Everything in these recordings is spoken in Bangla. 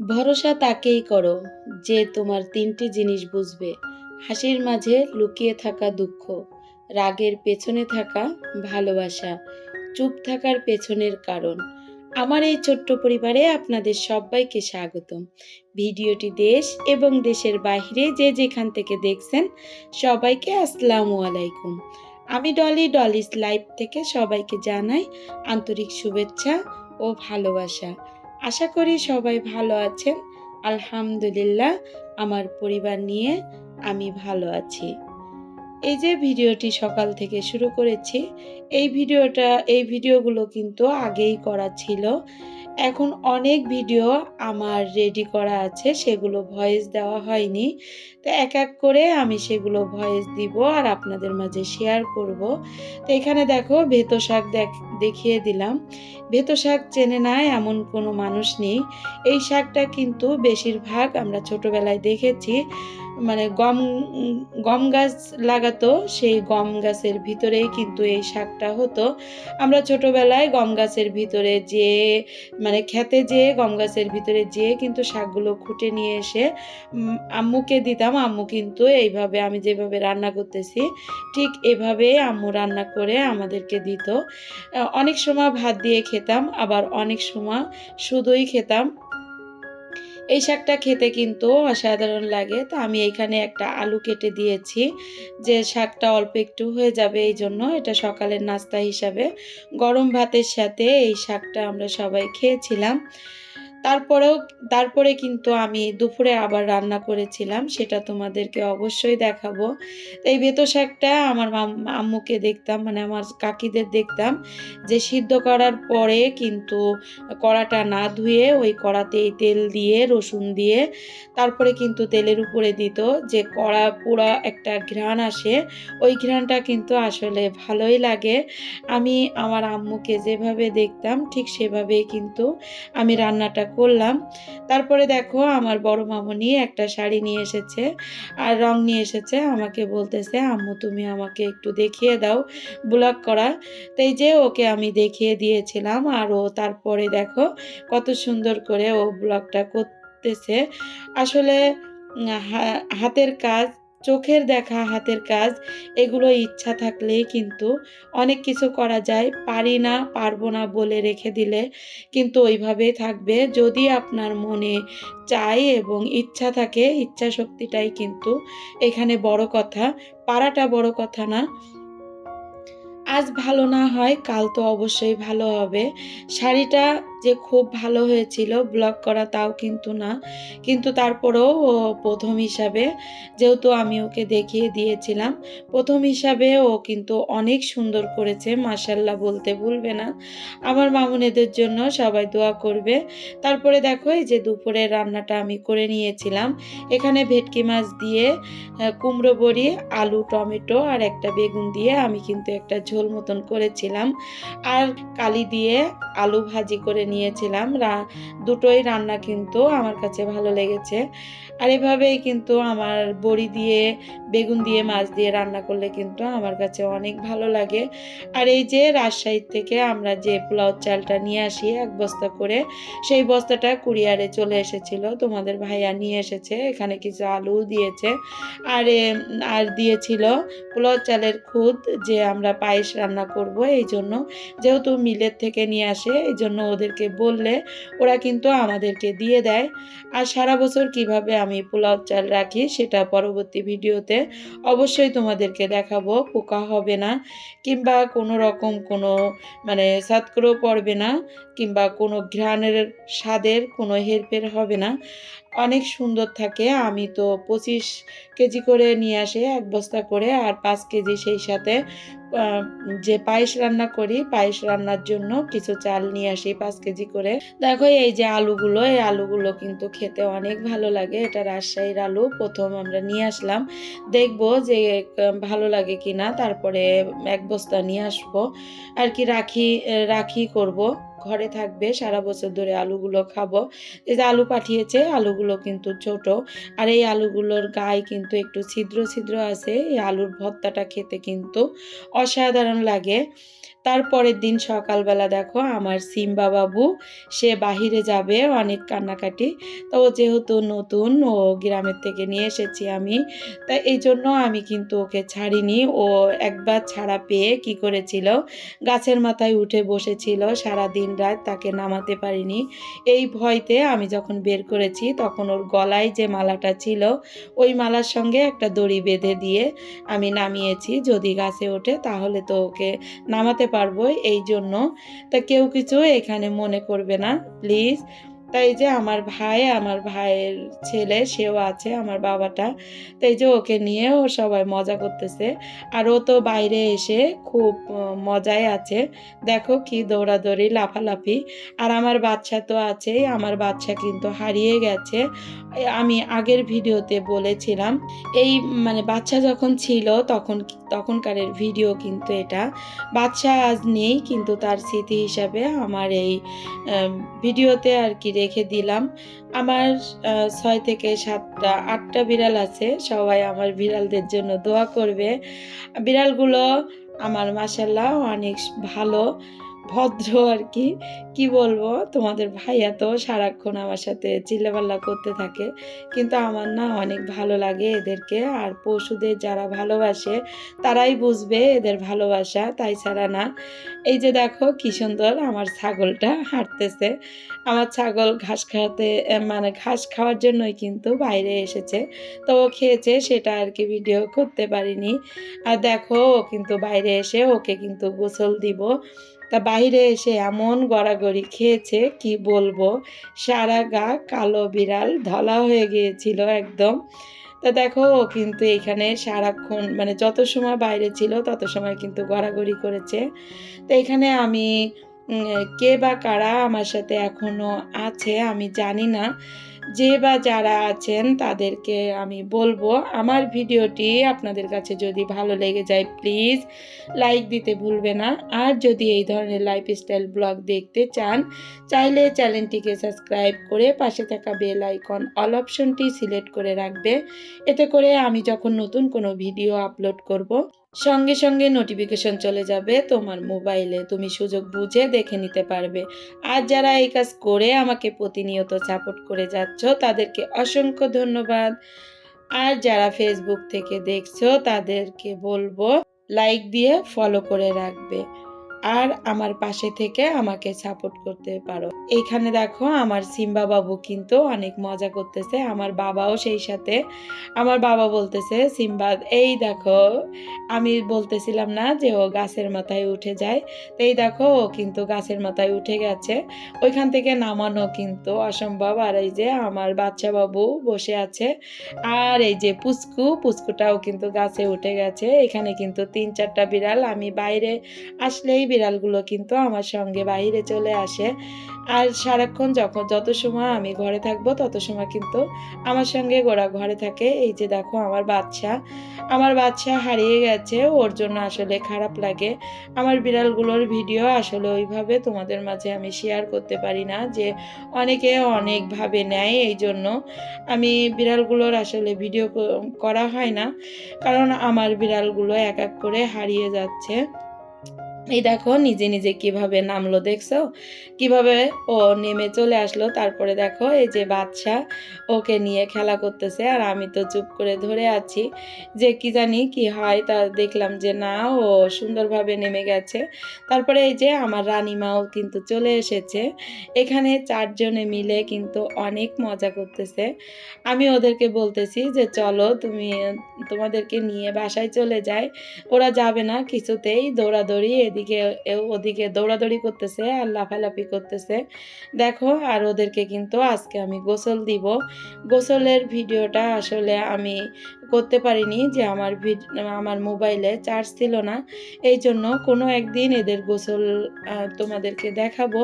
ভরসা তাকেই করো যে তোমার তিনটি জিনিস বুঝবে: হাসির মাঝে লুকিয়ে থাকা দুঃখ, রাগের পেছনে থাকা ভালোবাসা, চুপ থাকার পেছনের কারণ। আমার এই ছোট্ট পরিবারে আপনাদের সবাইকে স্বাগতম। ভিডিওটি দেশ এবং দেশের বাইরে যে যেখান থেকে দেখছেন সবাইকে আসসালামু আলাইকুম। আমি ডলিস লাইভ থেকে সবাইকে জানাই আন্তরিক শুভেচ্ছা ও ভালোবাসা। আশা করি সবাই ভালো আছেন। আলহামদুলিল্লাহ, আমার পরিবার নিয়ে আমি ভালো আছি। এই যে ভিডিওটি সকাল থেকে শুরু করেছি, এই ভিডিওগুলো কিন্তু আগেই করা ছিল। এখন অনেক ভিডিও আমার রেডি করা আছে, সেগুলো ভয়েস দেওয়া হয়নি। তো এক এক করে আমি সেগুলো ভয়েস দিব আর আপনাদের মাঝে শেয়ার করব। তো এখানে দেখো ভেতো শাক দেখিয়ে দিলাম। ভেতো শাক চেনে না এমন কোনো মানুষ নেই। এই শাকটা কিন্তু বেশিরভাগ আমরা ছোটবেলায় দেখেছি, মানে গম গাছ লাগাতো, সেই গম গাছের ভিতরেই কিন্তু এই শাকটা হতো। আমরা ছোটবেলায় গম গাছের ভিতরে মানে খেতে যেয়ে গম গাছের ভিতরে যেয়ে কিন্তু শাকগুলো খুঁটে নিয়ে এসে আম্মুকে দিতাম। আম্মু কিন্তু এইভাবে আমি যেভাবে রান্না করতেছি ঠিক এভাবে আম্মু রান্না করে আমাদেরকে দিত। অনেক সময় ভাত দিয়ে খেতাম, আবার অনেক সময় শুধুই খেতাম। এই শাকটা খেতে কিন্তু অসাধারণ লাগে। তো আমি এখানে একটা আলু কেটে দিয়েছি, যে শাকটা অল্প একটু হয়ে যাবে, এই জন্য এটা সকালের নাস্তা হিসাবে গরম ভাতের সাথে এই শাকটা আমরা সবাই খেয়েছিলাম। তারপরে কিন্তু আমি দুপুরে আবার রান্না করেছিলাম, সেটা তোমাদেরকে অবশ্যই দেখাবো। এই বেতো শাকটা আমার আম্মুকে দেখতাম, মানে আমার কাকিদের দেখতাম যে সিদ্ধ করার পরে কিন্তু কড়াটা না ধুয়ে ওই কড়াতেই তেল দিয়ে রসুন দিয়ে তারপরে কিন্তু তেলের উপরে দিত, যে কড়া পোড়া একটা ঘ্রাণ আসে, ওই ঘ্রাণটা কিন্তু আসলে ভালোই লাগে। আমি আমার আম্মুকে যেভাবে দেখতাম ঠিক সেভাবেই কিন্তু আমি রান্নাটা করলাম। তারপরে দেখো আমার বড় মামুনি একটা শাড়ি নিয়ে এসেছে আর রং নিয়ে এসেছে, আমাকে বলতেছে আম্মু তুমি আমাকে একটু দেখিয়ে দাও ব্লগ করা। তো এই যে ওকে আমি দেখিয়ে দিয়েছিলাম, আর ও তারপরে দেখো কত সুন্দর করে ও ব্লগটা করতেছে। আসলে হাতের কাজ, চোখের দেখা হাতের কাজ, এগুলো ইচ্ছা থাকলেই কিন্তু অনেক কিছু করা যায়। পারি না, পারবো না বলে রেখে দিলে কিন্তু ওইভাবেই থাকবে। যদি আপনার মনে চাই এবং ইচ্ছা থাকে, ইচ্ছা শক্তিটাই কিন্তু এখানে বড় কথা, পারাটা বড় কথা না। আজ ভালো না হয় কাল তো অবশ্যই ভালো হবে। শাড়িটা যে খুব ভালো হয়েছিল ব্লগ করা তাও কিন্তু না, কিন্তু তারপরেও ও প্রথম হিসাবে, যেহেতু আমি ওকে দেখিয়ে দিয়েছিলাম, প্রথম হিসাবে ও কিন্তু অনেক সুন্দর করেছে, মাশাল্লাহ বলতে ভুলবে না। আমার মামুনেদের জন্য সবাই দোয়া করবে। তারপরে দেখো এই যে দুপুরের রান্নাটা আমি করে নিয়েছিলাম। এখানে ভেটকি মাছ দিয়ে কুমড়ো বড়ি, আলু, টমেটো আর একটা বেগুন দিয়ে আমি কিন্তু একটা ঝোল মতন করেছিলাম, আর কালি দিয়ে আলু ভাজি করে নিয়েছিলাম। দুটোই রান্না কিন্তু আমার কাছে ভালো লেগেছে। আর এভাবেই কিন্তু আমার বড়ি দিয়ে, বেগুন দিয়ে, মাছ দিয়ে রান্না করলে কিন্তু আমার কাছে অনেক ভালো লাগে। আর এই যে রাজশাহী থেকে আমরা যে পোলাও চালটা নিয়ে আসি এক বস্তা করে, সেই বস্তাটা কুরিয়ারে চলে এসেছিল, তোমাদের ভাইয়া নিয়ে এসেছে। এখানে কিছু আলু দিয়েছে আর দিয়েছিল পোলাও চালের খুদ, যে আমরা পায়েস রান্না করব, এই জন্য যেহেতু মিলের থেকে নিয়ে আসে এই জন্য ওদেরকে বললে ওরা কিন্তু আমাদেরকে দিয়ে দেয়। আর সারা বছর কিভাবে আমি পোলাও চাল রাখি সেটা পরবর্তী ভিডিওতে অবশ্যই তোমাদেরকে দেখাবো। পোকা হবে না, কিংবা কোনো রকম কোনো মানে সাতকরেও পড়বে না, কিংবা কোনো ঘ্রাণের স্বাদের কোনো হেরফের হবে না, অনেক সুন্দর থাকে। আমি তো 25 কেজি করে নিয়ে আসি এক বস্তা করে, আর 5 কেজি সেই সাথে যে পায়েস রান্না করি, পায়েস রান্নার জন্য কিছু চাল নিয়ে আসি 5 কেজি করে। দেখো এই যে আলুগুলো, এই আলুগুলো কিন্তু খেতে অনেক ভালো লাগে। এটা রাজশাহীর আলু, প্রথম আমরা নিয়ে আসলাম, দেখবো যে ভালো লাগে কিনা, তারপরে এক বস্তা নিয়ে আসবো আর কি, রাখি করব ঘরে থাকবে, সারা বছর ধরে আলুগুলো খাবো। এই যে আলু পাঠিয়েছে, আলুগুলো কিন্তু ছোট, আর এই আলুগুলোর গায়ে কিন্তু একটু ছিদ্র ছিদ্র আছে। এই আলুর ভর্তাটা খেতে কিন্তু অসাধারণ লাগে। তারপরের দিন সকালবেলা দেখো আমার সিম্বা বাবু সে বাহিরে যাবে, অনেক কান্নাকাটি। তো ও যেহেতু নতুন, ও গ্রামের থেকে নিয়ে এসেছি আমি, তাই এই জন্য আমি কিন্তু ওকে ছাড়িনি। ও একবার ছাড়া পেয়ে কি করেছিল, গাছের মাথায় উঠে বসেছিল সারা দিন রাত, তাকে নামাতে পারিনি। এই ভয়তে আমি যখন বের করেছি তখন ওর গলায় যে মালাটা ছিল ওই মালার সঙ্গে একটা দড়ি বেঁধে দিয়ে আমি নামিয়েছি, যদি গাছে ওঠে তাহলে তো ওকে নামাতে পারবো। এই জন্য তা কেউ কিছু এখানে মনে করবে না প্লিজ। তাই যে আমার ভাই, আমার ভাইয়ের ছেলে সেও আছে, আমার বাবাটা, তাই যে ওকে নিয়ে ও সবাই মজা করতেছে। আর ও তো বাইরে এসে খুব মজায় আছে, দেখো কি দৌড়াদৌড়ি লাফালাফি। আর আমার বাচ্চা তো আছেই, আমার বাচ্চা কিন্তু হারিয়ে গেছে। আমি আগের ভিডিওতে বলেছিলাম, এই মানে বাচ্চা যখন ছিল তখনকারের ভিডিও কিন্তু এটা। বাচ্চা আজ নেই, কিন্তু তার স্মৃতি হিসাবে আমার এই ভিডিওতে আর কি রেখে দিলাম। আমার 6 থেকে 7টা 8টা বিড়াল আছে, সবাই আমার বিড়ালদের জন্য দোয়া করবে। বিড়ালগুলো আমার মাশাআল্লাহ অনেক ভালো, ভদ্র আর কি। কি বলবো, তোমাদের ভাইয়া তো সারাক্ষণ আমার সাথে চিল্লাপাল্লা করতে থাকে, কিন্তু আমার না অনেক ভালো লাগে এদেরকে। আর পশুদের যারা ভালোবাসে তারাই বুঝবে এদের ভালোবাসা, তাই ছাড়া না। এই যে দেখো কি সুন্দর আমার ছাগলটা হাঁটতেছে। আমার ছাগল ঘাস খাওয়াতে মানে ঘাস খাওয়ার জন্যই কিন্তু বাইরে এসেছে, তো ও খেয়েছে, সেটা আর কি ভিডিও করতে পারিনি। আর দেখো ও কিন্তু বাইরে এসে ওকে কিন্তু গোসল দিব। তা বাইরে এসে এমন গড়াগড়ি খেয়েছে কি বলবো, সারা গা কালো, বিড়াল ধলা হয়ে গিয়েছিল একদম। তা দেখো ও কিন্তু এখানে সারাক্ষণ মানে যত সময় বাইরে ছিল তত সময় কিন্তু গড়াগড়ি করেছে। তো এখানে আমি কে বা কারা আমার সাথে এখনো আছে আমি জানি না, যে বা যারা আছেন তাদেরকে আমি বলবো, আমার ভিডিওটি আপনাদের কাছে যদি ভালো লেগে যায় প্লিজ লাইক দিতে ভুলবে না। আর যদি এই ধরনের লাইফস্টাইল ব্লগ দেখতে চান, চাইলে চ্যানেলটিকে সাবস্ক্রাইব করে পাশে থাকা বেল আইকন অল অপশনটি সিলেক্ট করে রাখবে। এতে করে আমি যখন নতুন কোনো ভিডিও আপলোড করব সঙ্গে সঙ্গে নোটিফিকেশন চলে যাবে তোমার মোবাইলে, তুমি সুযোগ বুঝে দেখে নিতে পারবে। আর যারা এই কাজ করে আমাকে প্রতিনিয়ত সাপোর্ট করে যাচ্ছ তাদেরকে অসংখ্য ধন্যবাদ। আর যারা ফেসবুক থেকে দেখছো তাদেরকে বলবো লাইক দিয়ে ফলো করে রাখবে, আর আমার পাশে থেকে আমাকে সাপোর্ট করতে পারো। এইখানে দেখো আমার সিম্বা বাবু কিন্তু অনেক মজা করতেছে, আমার বাবাও সেই সাথে। আমার বাবা বলতেছে সিম্বা, এই দেখো আমি বলতেছিলাম না যে ও গাছের মাথায় উঠে যায়, তো এই দেখো ও কিন্তু গাছের মাথায় উঠে গেছে, ওইখান থেকে নামানো কিন্তু অসম্ভব। আর এই যে আমার বাচ্চা বাবু বসে আছে, আর এই যে পুচকুটাও কিন্তু গাছে উঠে গেছে। এখানে কিন্তু 3-4টা বিড়াল, আমি বাইরে আসলেই বিড়ালগুলো কিন্তু আমার সঙ্গে বাইরে চলে আসে। আর সারাক্ষণ যত সময় আমি ঘরে থাকবো তত সময় কিন্তু আমার সঙ্গে ওরা ঘরে থাকে। এই যে দেখো আমার বাচ্চা হারিয়ে গেছে, ওর জন্য আসলে খারাপ লাগে। আমার বিড়ালগুলোর ভিডিও আসলে ওইভাবে তোমাদের মাঝে আমি শেয়ার করতে পারি না, যে অনেকে অনেকভাবে নেয়, এই জন্য আমি বিড়ালগুলোর আসলে ভিডিও করা হয় না, কারণ আমার বিড়ালগুলো এক এক করে হারিয়ে যাচ্ছে। এই দেখো নিজে নিজে কিভাবে নামলো, দেখছো কিভাবে ও নেমে চলে আসলো। তারপরে দেখো এই যে বাচ্চা ওকে নিয়ে খেলা করতেছে, আর আমি তো চুপ করে ধরে আছি যে কি জানি কি হয়। তা দেখলাম যে না, ও সুন্দরভাবে নেমে গেছে। তারপরে এই যে আমার রানীমাও কিন্তু চলে এসেছে, এখানে 4জনে মিলে কিন্তু অনেক মজা করতেছে। আমি ওদেরকে বলতেছি যে চলো তোমাদেরকে নিয়ে বাসায় চলে যাই, ওরা যাবে না কিছুতেই, দৌড়াদৌড়ি এদিকে ওদিকে দৌড়াদৌড়ি করতেছে আর লাফালাফি করতেছে দেখো। আর ওদেরকে কিন্তু আজকে আমি গোসল দিব। গোসলের ভিডিওটা আসলে আমি করতে পারিনি, যে আমার মোবাইলে চার্জ ছিল না, এই জন্য কোনো একদিন এদের গোসল তোমাদেরকে দেখাবো,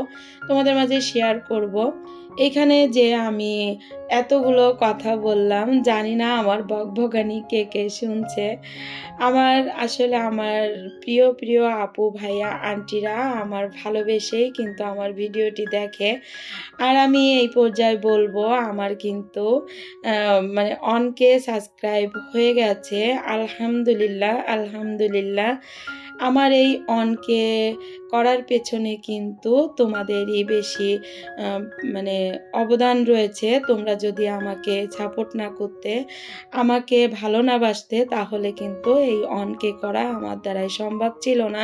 তোমাদের মাঝে শেয়ার করব। এখানে যে আমি এতগুলো কথা বললাম, জানি না আমার বকবকানি কে, কে শুনছে। আমার প্রিয়, প্রিয় আপু, ভাইয়া, আন্টিরা আমার ভালোবেসেই কিন্তু আমার ভিডিওটি দেখে। আর আমি এই পর্যায়ে বলবো আমার কিন্তু আ মানে অনকে সাবস্ক্রাইব হয়ে গেছে। আলহামদুলিল্লাহ, আলহামদুলিল্লাহ। আমার এই অনকে করার পেছনে কিন্তু তোমাদেরই বেশি আ মানে অবদান রয়েছে। তোমরা যদি আমাকে সাপোর্ট না করতে, আমাকে ভালো না বাসতে, তাহলে কিন্তু এই অনকে করা আমার দ্বারাই সম্ভব ছিল না।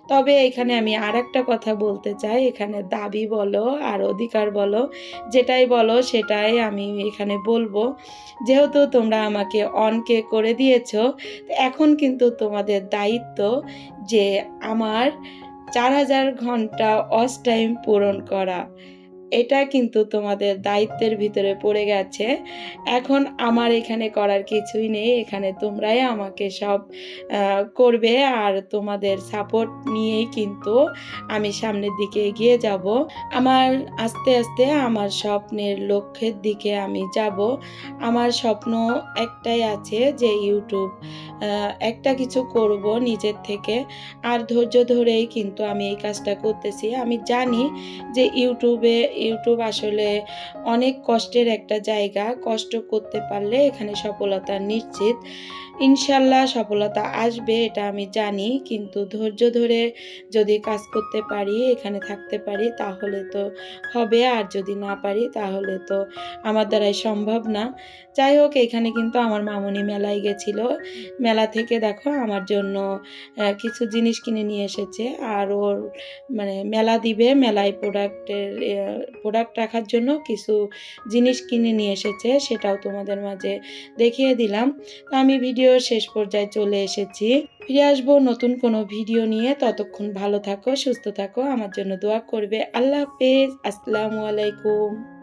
তবে এখানে আমি আরেকটা কথা বলতে চাই, এখানে দাবি বলো আর অধিকার বলো, যেটাই বলো সেটাই আমি এখানে বলবো। যেহেতু তোমরা আমাকে অনকে করে দিয়েছো, এখন কিন্তু তোমাদের দায়িত্ব যে আমার ৪,০০০ ঘন্টা ওয়াচ টাইম পূরণ করা। এটা কিন্তু তোমাদের দায়িত্বের ভিতরে পড়ে গেছে। এখন আমার এখানে করার কিছুই নেই। এখানে তোমরাই আমাকে সব আ করবে আর তোমাদের সাপোর্ট নিয়েই কিন্তু আমি সামনের দিকে এগিয়ে যাবো। আমার আস্তে, আস্তে আমার স্বপ্নের লক্ষ্যের দিকে আমি যাবো। আমার স্বপ্ন একটাই আছে যে YouTube আ একটা কিছু করব নিজের থেকে। আর ধৈর্য ধরেই কিন্তু আমি এই কাজটা করতেছি। আমি জানি যে ইউটিউব আসলে অনেক কষ্টের একটা জায়গা। কষ্ট করতে পারলে এখানে সফলতা নিশ্চিত। ইনশাআল্লাহ সফলতা আসবে এটা আমি জানি। কিন্তু ধৈর্য ধরে যদি কাজ করতে পারি, এখানে থাকতে পারি তাহলে তো হবে। আর যদি না পারি তাহলে তো আমার দ্বারাই সম্ভব না। যাই হোক, এখানে কিন্তু আমার মামুনি মেলায় গেছিল। মেলা থেকে দেখো আমার জন্য কিছু জিনিস কিনে নিয়ে এসেছে। আর ওর মানে মেলা দিবে, মেলায় প্রোডাক্ট রাখার জন্য কিছু জিনিস কিনে নিয়ে এসেছে, সেটাও তোমাদের মাঝে দেখিয়ে দিলাম। তো আমি ভিডিওর শেষ পর্যায়ে চলে এসেছি। ফিরে আসবো নতুন কোনো ভিডিও নিয়ে। ততক্ষণ ভালো থাকো, সুস্থ থাকো, আমার জন্য দোয়া করবে। আল্লাহ হাফেজ। আসসালামু আলাইকুম।